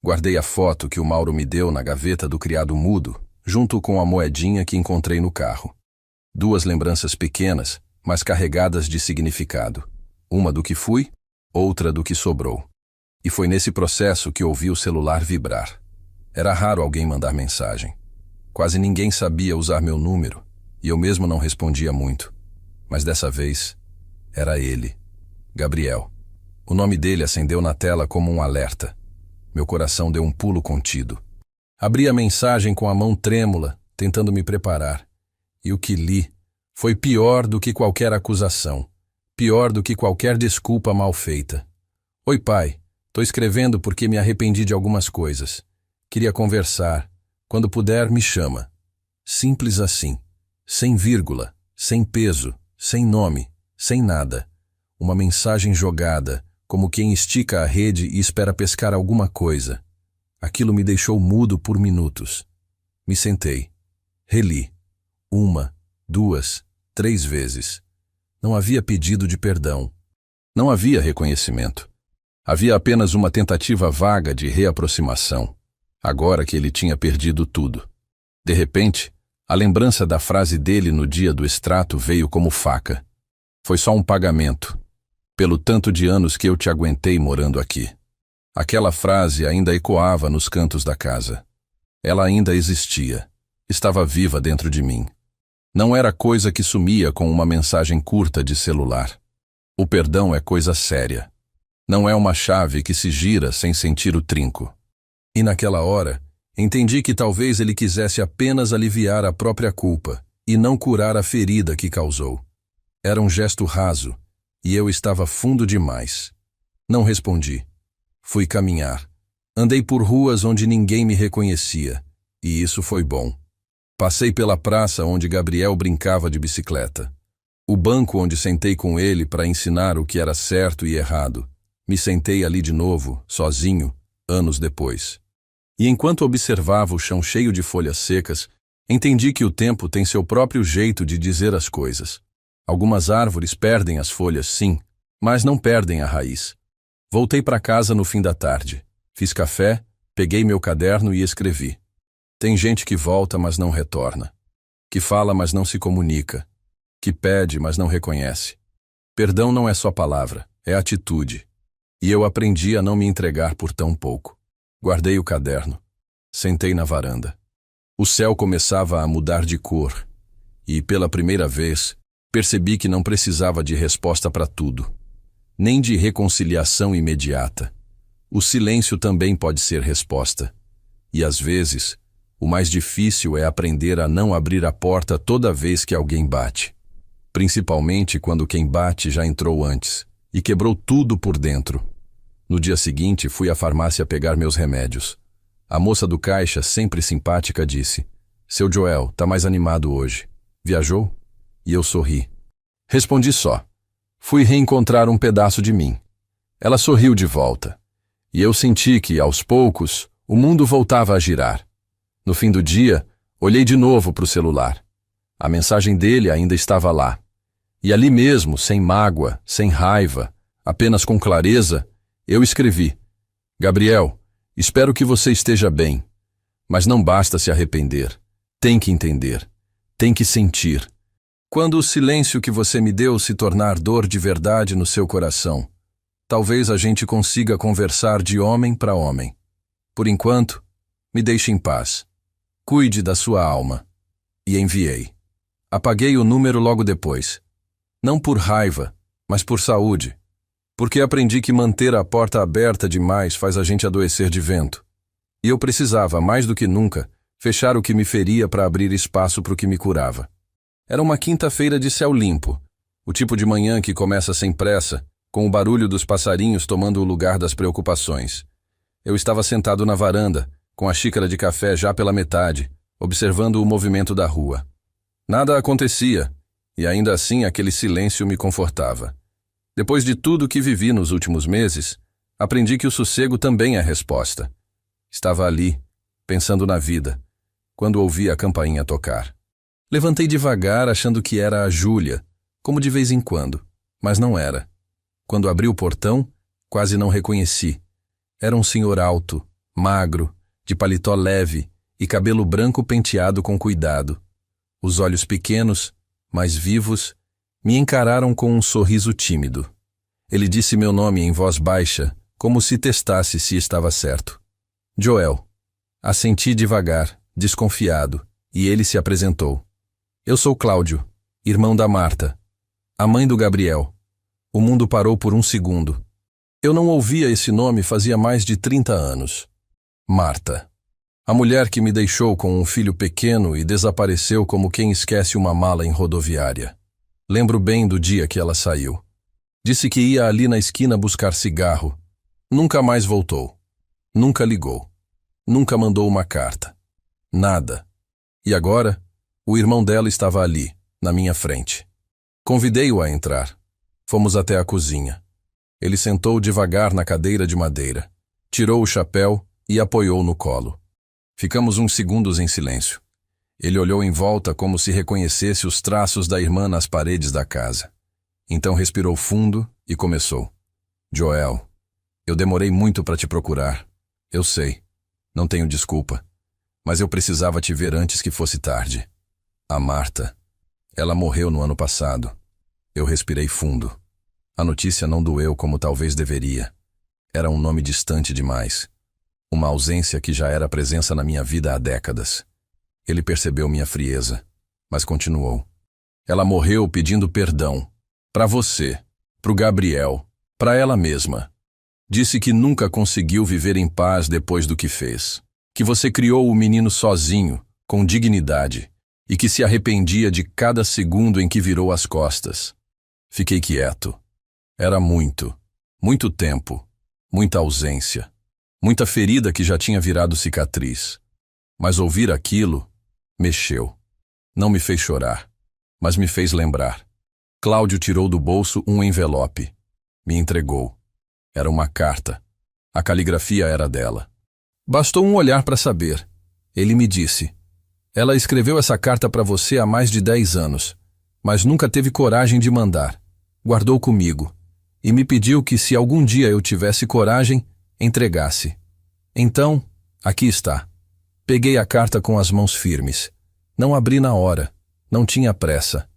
Guardei a foto que o Mauro me deu na gaveta do criado mudo, junto com a moedinha que encontrei no carro. 2 lembranças pequenas, mas carregadas de significado. Uma do que fui, outra do que sobrou. E foi nesse processo que ouvi o celular vibrar. Era raro alguém mandar mensagem. Quase ninguém sabia usar meu número, e eu mesmo não respondia muito. Mas dessa vez, era ele, Gabriel. O nome dele acendeu na tela como um alerta. Meu coração deu um pulo contido. Abri a mensagem com a mão trêmula, tentando me preparar. E o que li foi pior do que qualquer acusação, pior do que qualquer desculpa mal feita. Oi, pai. Tô escrevendo porque me arrependi de algumas coisas. Queria conversar. Quando puder, me chama. Simples assim. Sem vírgula, sem peso, sem nome, sem nada. Uma mensagem jogada, como quem estica a rede e espera pescar alguma coisa. Aquilo me deixou mudo por minutos. Me sentei. Reli. 1, 2, 3 vezes. Não havia pedido de perdão. Não havia reconhecimento. Havia apenas uma tentativa vaga de reaproximação, agora que ele tinha perdido tudo. De repente, a lembrança da frase dele no dia do extrato veio como faca. Foi só um pagamento, pelo tanto de anos que eu te aguentei morando aqui. Aquela frase ainda ecoava nos cantos da casa. Ela ainda existia, estava viva dentro de mim. Não era coisa que sumia com uma mensagem curta de celular. O perdão é coisa séria. Não é uma chave que se gira sem sentir o trinco. E naquela hora, entendi que talvez ele quisesse apenas aliviar a própria culpa e não curar a ferida que causou. Era um gesto raso, e eu estava fundo demais. Não respondi. Fui caminhar. Andei por ruas onde ninguém me reconhecia, e isso foi bom. Passei pela praça onde Gabriel brincava de bicicleta. O banco onde sentei com ele para ensinar o que era certo e errado. Me sentei ali de novo, sozinho, anos depois. E enquanto observava o chão cheio de folhas secas, entendi que o tempo tem seu próprio jeito de dizer as coisas. Algumas árvores perdem as folhas, sim, mas não perdem a raiz. Voltei para casa no fim da tarde. Fiz café, peguei meu caderno e escrevi. Tem gente que volta, mas não retorna. Que fala, mas não se comunica. Que pede, mas não reconhece. Perdão não é só palavra, é atitude. E eu aprendi a não me entregar por tão pouco. Guardei o caderno. Sentei na varanda. O céu começava a mudar de cor. E, pela primeira vez, percebi que não precisava de resposta para tudo. Nem de reconciliação imediata. O silêncio também pode ser resposta. E, às vezes, o mais difícil é aprender a não abrir a porta toda vez que alguém bate. Principalmente quando quem bate já entrou antes e quebrou tudo por dentro. No dia seguinte, fui à farmácia pegar meus remédios. A moça do caixa, sempre simpática, disse: Seu Joel, tá mais animado hoje. Viajou? E eu sorri. Respondi só. Fui reencontrar um pedaço de mim. Ela sorriu de volta. E eu senti que, aos poucos, o mundo voltava a girar. No fim do dia, olhei de novo para o celular. A mensagem dele ainda estava lá. E ali mesmo, sem mágoa, sem raiva, apenas com clareza, eu escrevi: Gabriel, espero que você esteja bem. Mas não basta se arrepender. Tem que entender. Tem que sentir. Quando o silêncio que você me deu se tornar dor de verdade no seu coração, talvez a gente consiga conversar de homem para homem. Por enquanto, me deixe em paz. Cuide da sua alma. E enviei. Apaguei o número logo depois. Não por raiva, mas por saúde. Porque aprendi que manter a porta aberta demais faz a gente adoecer de vento. E eu precisava, mais do que nunca, fechar o que me feria para abrir espaço para o que me curava. Era uma quinta-feira de céu limpo, o tipo de manhã que começa sem pressa, com o barulho dos passarinhos tomando o lugar das preocupações. Eu estava sentado na varanda, com a xícara de café já pela metade, observando o movimento da rua. Nada acontecia, e ainda assim aquele silêncio me confortava. Depois de tudo que vivi nos últimos meses, aprendi que o sossego também é resposta. Estava ali, pensando na vida, quando ouvi a campainha tocar. Levantei devagar, achando que era a Júlia, como de vez em quando, mas não era. Quando abri o portão, quase não reconheci. Era um senhor alto, magro, de paletó leve e cabelo branco penteado com cuidado. Os olhos pequenos, mas vivos, me encararam com um sorriso tímido. Ele disse meu nome em voz baixa, como se testasse se estava certo. Joel. Assenti devagar, desconfiado, e ele se apresentou. Eu sou Cláudio, irmão da Marta, a mãe do Gabriel. O mundo parou por um segundo. Eu não ouvia esse nome fazia mais de 30 anos. Marta. A mulher que me deixou com um filho pequeno e desapareceu como quem esquece uma mala em rodoviária. Lembro bem do dia que ela saiu. Disse que ia ali na esquina buscar cigarro. Nunca mais voltou. Nunca ligou. Nunca mandou uma carta. Nada. E agora, o irmão dela estava ali, na minha frente. Convidei-o a entrar. Fomos até a cozinha. Ele sentou devagar na cadeira de madeira, tirou o chapéu e apoiou no colo. Ficamos uns segundos em silêncio. Ele olhou em volta como se reconhecesse os traços da irmã nas paredes da casa. Então respirou fundo e começou. Joel, eu demorei muito para te procurar. Eu sei. Não tenho desculpa. Mas eu precisava te ver antes que fosse tarde. A Marta. Ela morreu no ano passado. Eu respirei fundo. A notícia não doeu como talvez deveria. Era um nome distante demais. Uma ausência que já era presença na minha vida há décadas. Ele percebeu minha frieza, mas continuou. Ela morreu pedindo perdão. Para você, pro Gabriel, para ela mesma. Disse que nunca conseguiu viver em paz depois do que fez. Que você criou o menino sozinho, com dignidade, e que se arrependia de cada segundo em que virou as costas. Fiquei quieto. Era muito tempo, muita ausência, muita ferida que já tinha virado cicatriz. Mas ouvir aquilo mexeu. Não me fez chorar, mas me fez lembrar. Cláudio tirou do bolso um envelope. Me entregou. Era uma carta. A caligrafia era dela. Bastou um olhar para saber. Ele me disse: ela escreveu essa carta para você há mais de 10 anos, mas nunca teve coragem de mandar. Guardou comigo. E me pediu que, se algum dia eu tivesse coragem, entregasse. Então, aqui está. Peguei a carta com as mãos firmes. Não abri na hora. Não tinha pressa.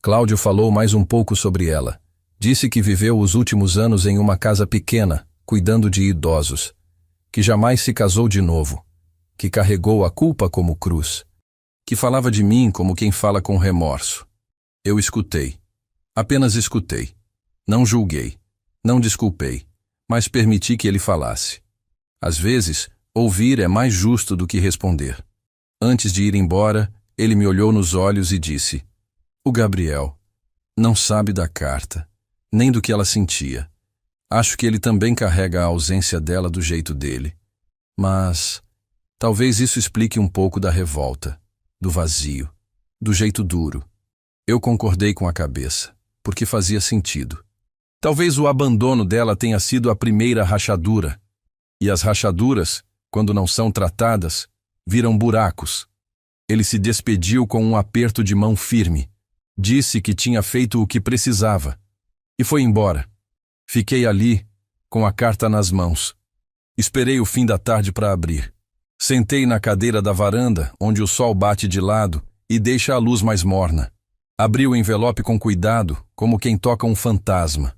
Cláudio falou mais um pouco sobre ela. Disse que viveu os últimos anos em uma casa pequena, cuidando de idosos. Que jamais se casou de novo. Que carregou a culpa como cruz. Que falava de mim como quem fala com remorso. Eu escutei. Apenas escutei. Não julguei. Não desculpei. Mas permiti que ele falasse. Às vezes, ouvir é mais justo do que responder. Antes de ir embora, ele me olhou nos olhos e disse: o Gabriel não sabe da carta, nem do que ela sentia. Acho que ele também carrega a ausência dela do jeito dele. Mas talvez isso explique um pouco da revolta, do vazio, do jeito duro. Eu concordei com a cabeça, porque fazia sentido. Talvez o abandono dela tenha sido a primeira rachadura. E as rachaduras, quando não são tratadas, viram buracos. Ele se despediu com um aperto de mão firme. Disse que tinha feito o que precisava. E foi embora. Fiquei ali, com a carta nas mãos. Esperei o fim da tarde para abrir. Sentei na cadeira da varanda, onde o sol bate de lado e deixa a luz mais morna. Abri o envelope com cuidado, como quem toca um fantasma.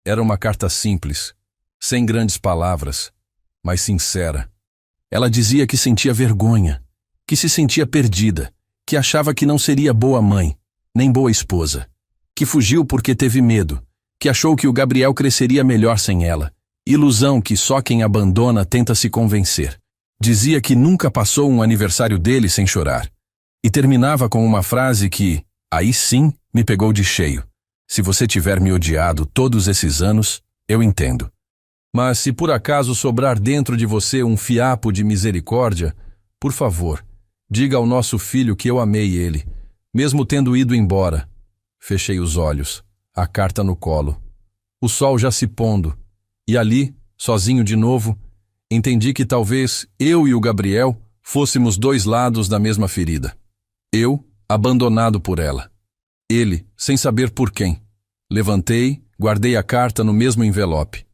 Era uma carta simples, sem grandes palavras, mas sincera. Ela dizia que sentia vergonha, que se sentia perdida, que achava que não seria boa mãe, nem boa esposa, que fugiu porque teve medo, que achou que o Gabriel cresceria melhor sem ela, ilusão que só quem abandona tenta se convencer. Dizia que nunca passou um aniversário dele sem chorar, e terminava com uma frase que, Aí sim me pegou de cheio. Se você tiver me odiado todos esses anos, eu entendo. Mas se por acaso sobrar dentro de você um fiapo de misericórdia, por favor, diga ao nosso filho que eu amei ele, mesmo tendo ido embora. Fechei os olhos, a carta no colo. O sol já se pondo, e ali, sozinho de novo, entendi que talvez eu e o Gabriel fôssemos dois lados da mesma ferida. Eu, abandonado por ela. Ele, sem saber por quem. Levantei, guardei a carta no mesmo envelope.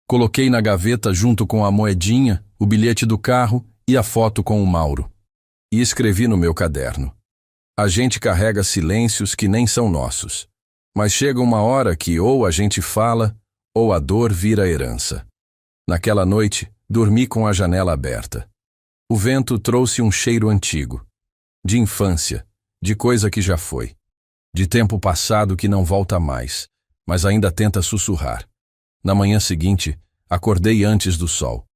Coloquei na gaveta junto com a moedinha, o bilhete do carro e a foto com o Mauro. E escrevi no meu caderno. A gente carrega silêncios que nem são nossos. Mas chega uma hora que ou a gente fala, ou a dor vira herança. Naquela noite, dormi com a janela aberta. O vento trouxe um cheiro antigo. De infância, de coisa que já foi. De tempo passado que não volta mais, mas ainda tenta sussurrar. Na manhã seguinte, acordei antes do sol.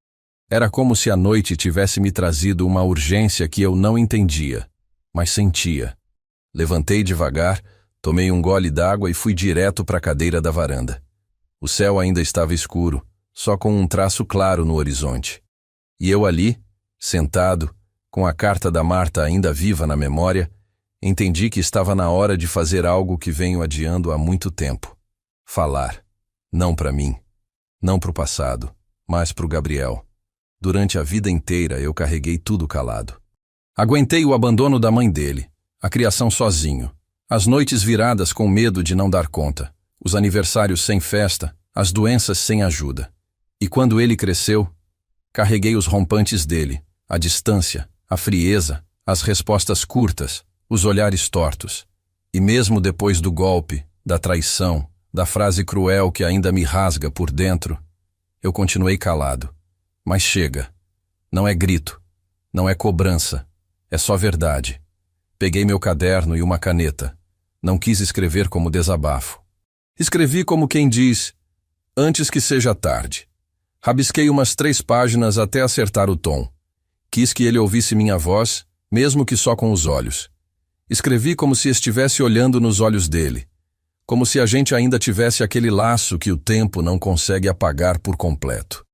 Era como se a noite tivesse me trazido uma urgência que eu não entendia, mas sentia. Levantei devagar, tomei um gole d'água e fui direto para a cadeira da varanda. O céu ainda estava escuro, só com um traço claro no horizonte. E eu ali, sentado, com a carta da Marta ainda viva na memória, entendi que estava na hora de fazer algo que venho adiando há muito tempo. Falar. Não para mim. Não para o passado, mas para o Gabriel. Durante a vida inteira eu carreguei tudo calado. Aguentei o abandono da mãe dele, a criação sozinho, as noites viradas com medo de não dar conta, os aniversários sem festa, as doenças sem ajuda. E quando ele cresceu, carreguei os rompantes dele, a distância, a frieza, as respostas curtas, os olhares tortos. E mesmo depois do golpe, da traição, da frase cruel que ainda me rasga por dentro, eu continuei calado. Mas chega. Não é grito. Não é cobrança. É só verdade. Peguei meu caderno e uma caneta. Não quis escrever como desabafo. Escrevi como quem diz, antes que seja tarde. Rabisquei umas 3 páginas até acertar o tom. Quis que ele ouvisse minha voz, mesmo que só com os olhos. Escrevi como se estivesse olhando nos olhos dele. Como se a gente ainda tivesse aquele laço que o tempo não consegue apagar por completo.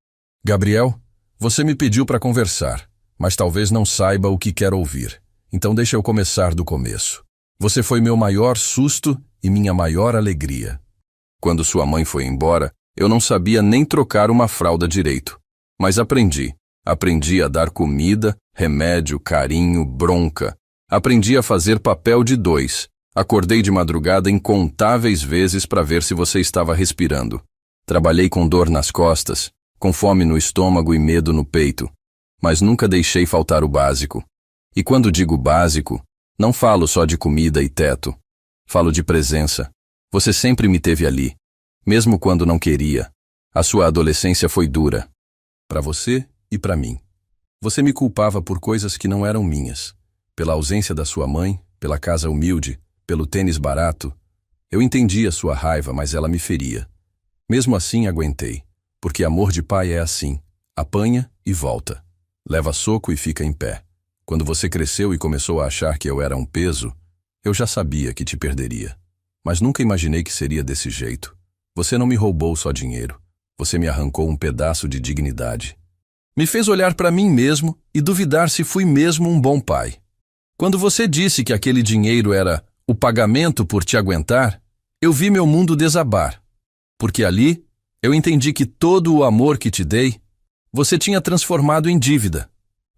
Gabriel, você me pediu para conversar, mas talvez não saiba o que quer ouvir. Então deixa eu começar do começo. Você foi meu maior susto e minha maior alegria. Quando sua mãe foi embora, eu não sabia nem trocar uma fralda direito. Mas aprendi. Aprendi a dar comida, remédio, carinho, bronca. Aprendi a fazer papel de 2. Acordei de madrugada incontáveis vezes para ver se você estava respirando. Trabalhei com dor nas costas, com fome no estômago e medo no peito. Mas nunca deixei faltar o básico. E quando digo básico, não falo só de comida e teto. Falo de presença. Você sempre me teve ali, mesmo quando não queria. A sua adolescência foi dura. Para você e para mim. Você me culpava por coisas que não eram minhas. Pela ausência da sua mãe, pela casa humilde, pelo tênis barato. Eu entendi a sua raiva, mas ela me feria. Mesmo assim, aguentei. Porque amor de pai é assim. Apanha e volta. Leva soco e fica em pé. Quando você cresceu e começou a achar que eu era um peso, eu já sabia que te perderia. Mas nunca imaginei que seria desse jeito. Você não me roubou só dinheiro. Você me arrancou um pedaço de dignidade. Me fez olhar para mim mesmo e duvidar se fui mesmo um bom pai. Quando você disse que aquele dinheiro era o pagamento por te aguentar, eu vi meu mundo desabar. Porque ali, eu entendi que todo o amor que te dei, você tinha transformado em dívida.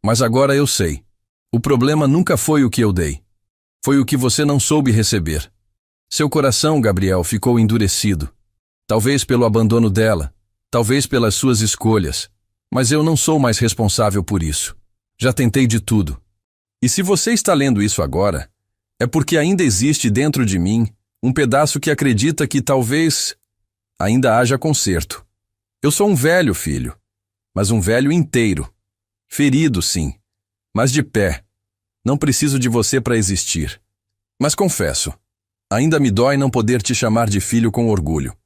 Mas agora eu sei. O problema nunca foi o que eu dei. Foi o que você não soube receber. Seu coração, Gabriel, ficou endurecido. Talvez pelo abandono dela, talvez pelas suas escolhas. Mas eu não sou mais responsável por isso. Já tentei de tudo. E se você está lendo isso agora, é porque ainda existe dentro de mim um pedaço que acredita que talvez ainda haja conserto. Eu sou um velho, filho, mas um velho inteiro. Ferido, sim, mas de pé. Não preciso de você para existir. Mas confesso, ainda me dói não poder te chamar de filho com orgulho.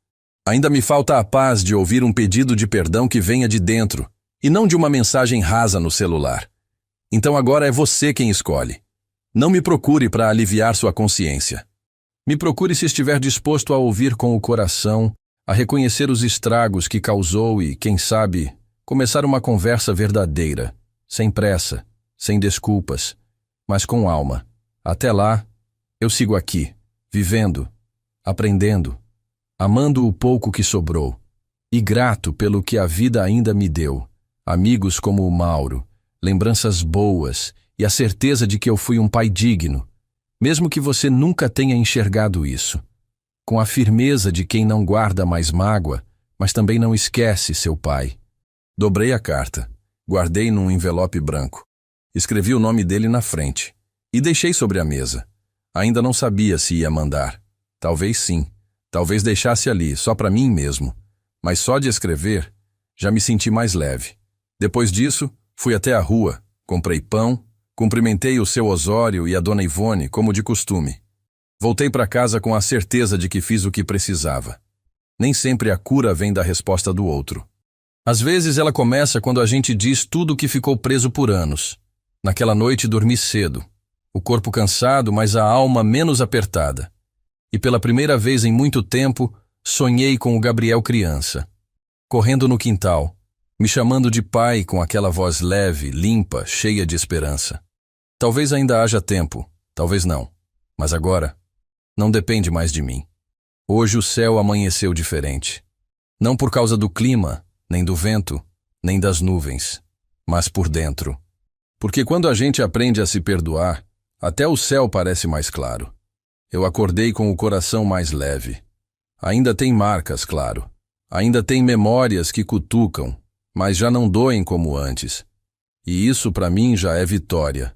Ainda me falta a paz de ouvir um pedido de perdão que venha de dentro, e não de uma mensagem rasa no celular. Então agora é você quem escolhe. Não me procure para aliviar sua consciência. Me procure se estiver disposto a ouvir com o coração, a reconhecer os estragos que causou e, quem sabe, começar uma conversa verdadeira, sem pressa, sem desculpas, mas com alma. Até lá, eu sigo aqui, vivendo, aprendendo, amando o pouco que sobrou, e grato pelo que a vida ainda me deu, amigos como o Mauro, lembranças boas e a certeza de que eu fui um pai digno, mesmo que você nunca tenha enxergado isso, com a firmeza de quem não guarda mais mágoa, mas também não esquece seu pai. Dobrei a carta, guardei num envelope branco, escrevi o nome dele na frente e deixei sobre a mesa. Ainda não sabia se ia mandar. Talvez sim, talvez deixasse ali, só para mim mesmo. Mas só de escrever, já me senti mais leve. Depois disso, fui até a rua, comprei pão, cumprimentei o seu Osório e a dona Ivone, como de costume. Voltei para casa com a certeza de que fiz o que precisava. Nem sempre a cura vem da resposta do outro. Às vezes ela começa quando a gente diz tudo o que ficou preso por anos. Naquela noite dormi cedo, o corpo cansado, mas a alma menos apertada. E pela primeira vez em muito tempo, sonhei com o Gabriel criança, correndo no quintal, me chamando de pai com aquela voz leve, limpa, cheia de esperança. Talvez ainda haja tempo, talvez não, mas agora não depende mais de mim. Hoje o céu amanheceu diferente. Não por causa do clima, nem do vento, nem das nuvens, mas por dentro. Porque quando a gente aprende a se perdoar, até o céu parece mais claro. Eu acordei com o coração mais leve. Ainda tem marcas, claro. Ainda tem memórias que cutucam, mas já não doem como antes. E isso para mim já é vitória.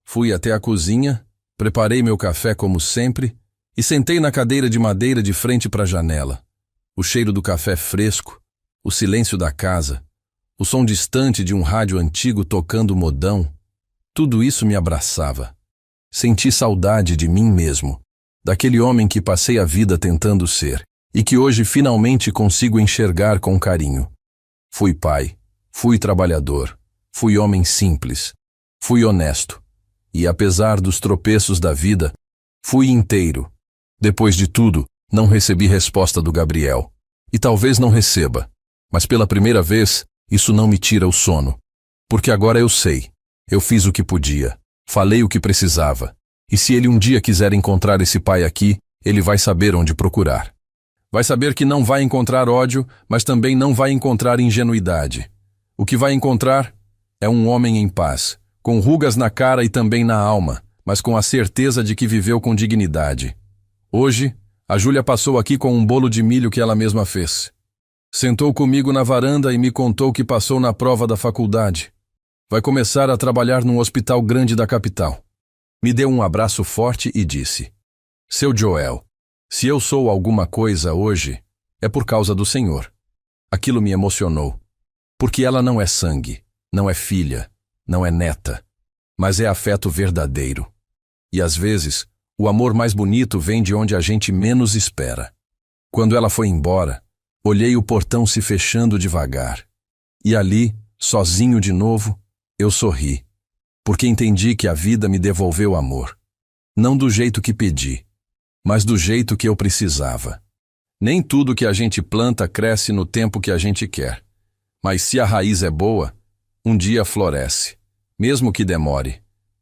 Fui até a cozinha, preparei meu café como sempre e sentei na cadeira de madeira de frente para a janela. O cheiro do café fresco, o silêncio da casa, o som distante de um rádio antigo tocando modão, tudo isso me abraçava. Senti saudade de mim mesmo, daquele homem que passei a vida tentando ser e que hoje finalmente consigo enxergar com carinho. Fui pai, fui trabalhador, fui homem simples, fui honesto e, apesar dos tropeços da vida, fui inteiro. Depois de tudo, não recebi resposta do Gabriel. E talvez não receba, mas pela primeira vez, isso não me tira o sono. Porque agora eu sei, eu fiz o que podia, falei o que precisava. E se ele um dia quiser encontrar esse pai aqui, ele vai saber onde procurar. Vai saber que não vai encontrar ódio, mas também não vai encontrar ingenuidade. O que vai encontrar é um homem em paz, com rugas na cara e também na alma, mas com a certeza de que viveu com dignidade. Hoje, a Júlia passou aqui com um bolo de milho que ela mesma fez. Sentou comigo na varanda e me contou que passou na prova da faculdade. Vai começar a trabalhar num hospital grande da capital. Me deu um abraço forte e disse: Seu Joel, se eu sou alguma coisa hoje, é por causa do Senhor. Aquilo me emocionou, porque ela não é sangue, não é filha, não é neta, mas é afeto verdadeiro. E às vezes, o amor mais bonito vem de onde a gente menos espera. Quando ela foi embora, olhei o portão se fechando devagar. E ali, sozinho de novo, eu sorri, porque entendi que a vida me devolveu amor. Não do jeito que pedi, mas do jeito que eu precisava. Nem tudo que a gente planta cresce no tempo que a gente quer. Mas se a raiz é boa, um dia floresce, mesmo que demore,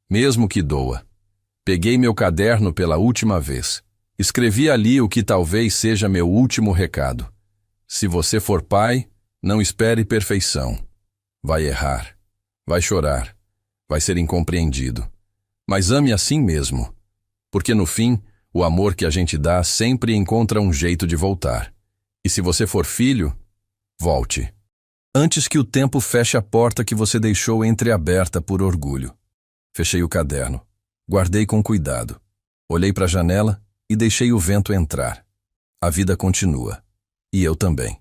mesmo que doa. Peguei meu caderno pela última vez. Escrevi ali o que talvez seja meu último recado. Se você for pai, não espere perfeição. Vai errar, vai chorar, vai ser incompreendido. Mas ame assim mesmo, porque no fim, o amor que a gente dá sempre encontra um jeito de voltar. E se você for filho, volte. Antes que o tempo feche a porta que você deixou entreaberta por orgulho. Fechei o caderno. Guardei com cuidado. Olhei para a janela e deixei o vento entrar. A vida continua. E eu também.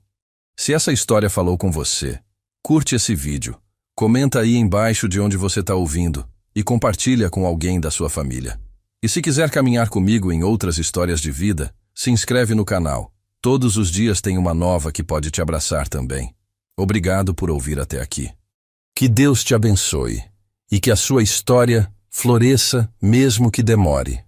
Se essa história falou com você, curte esse vídeo, comenta aí embaixo de onde você está ouvindo e compartilha com alguém da sua família. E se quiser caminhar comigo em outras histórias de vida, se inscreve no canal. Todos os dias tem uma nova que pode te abraçar também. Obrigado por ouvir até aqui. Que Deus te abençoe e que a sua história floresça mesmo que demore.